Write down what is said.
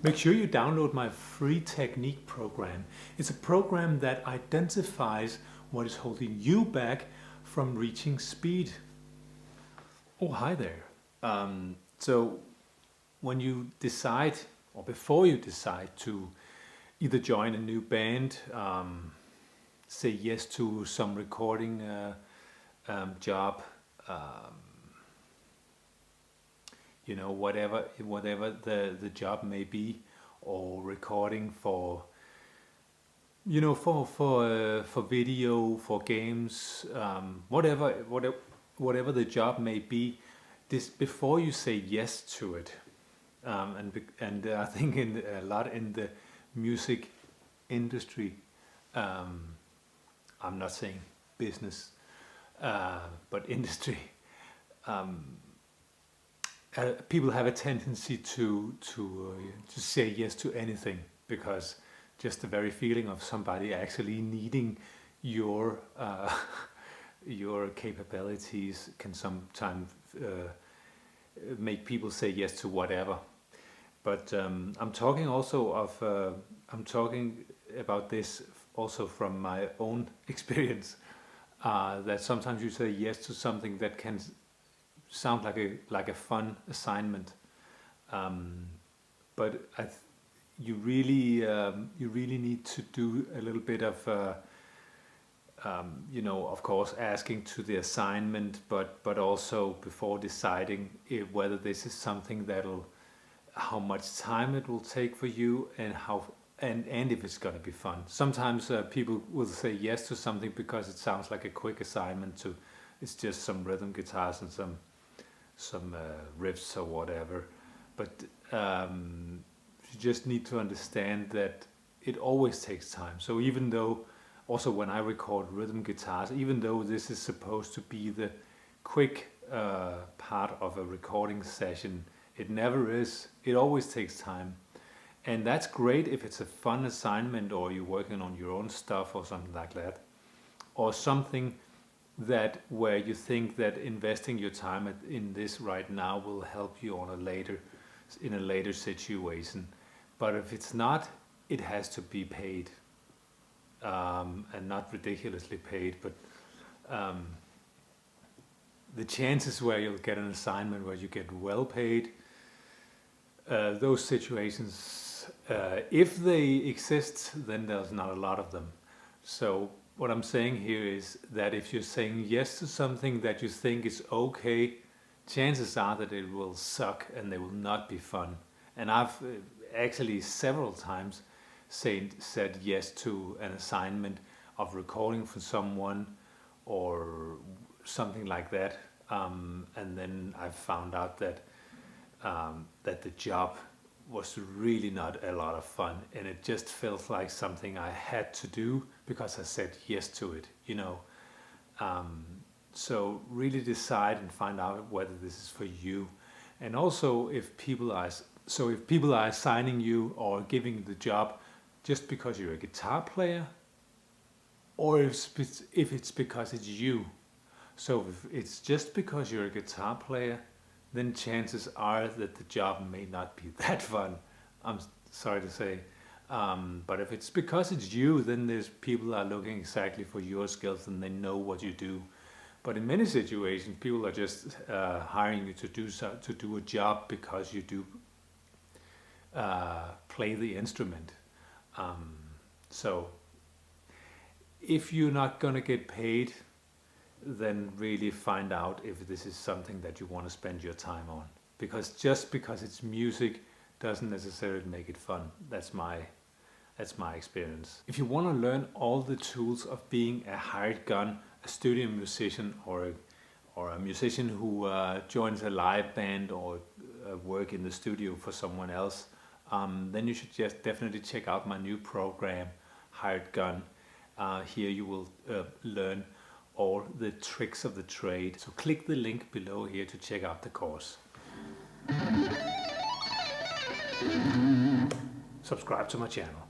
make sure you download my free technique program. It's a program that identifies what is holding you back from reaching speed. Oh, hi there. So when you decide, or before you decide to either join a new band, say yes to some recording job, whatever the job may be, or recording for for video, for games, whatever the job may be, this before you say yes to it, and I think a lot in the music industry, I'm not saying business, but industry. People have a tendency to say yes to anything, because just the very feeling of somebody actually needing your your capabilities can sometimes make people say yes to whatever. But I'm talking about this also from my own experience, that sometimes you say yes to something that can sound like a fun assignment, but you really need to do a little bit of of course asking to the assignment, but also before deciding whether this is something how much time it will take for you, and if it's going to be fun. Sometimes people will say yes to something because it sounds like a quick assignment. It's just some rhythm guitars and some riffs or whatever, but you just need to understand that it always takes time. So even though, also when I record rhythm guitars, even though this is supposed to be the quick part of a recording session, it never is. It always takes time. And that's great if it's a fun assignment, or you're working on your own stuff or something like that, or something where you think that investing your time in this right now will help you in a later situation. But if it's not, it has to be paid, and not ridiculously paid. But the chances where you'll get an assignment where you get well paid, those situations, if they exist, then there's not a lot of them. So what I'm saying here is that if you're saying yes to something that you think is okay, chances are that it will suck and they will not be fun. And I've actually several times said yes to an assignment of recording for someone or something like that, and then I found out that the job was really not a lot of fun, and it just felt like something I had to do because I said yes to it, So really decide and find out whether this is for you. And also if people are assigning you or giving you the job just because you're a guitar player, or if it's because it's you. So if it's just because you're a guitar player, then chances are that the job may not be that fun. I'm sorry to say. But if it's because it's you, then there's people are looking exactly for your skills and they know what you do. But in many situations, people are just hiring you to do a job because you do play the instrument. So if you're not going to get paid, then really find out if this is something that you want to spend your time on. Because just because it's music doesn't necessarily make it fun. That's my experience. If you want to learn all the tools of being a hired gun, a studio musician, or a musician who joins a live band or work in the studio for someone else, then you should just definitely check out my new program, Hired Gun. Here you will learn all the tricks of the trade. So click the link below here to check out the course. Subscribe to my channel.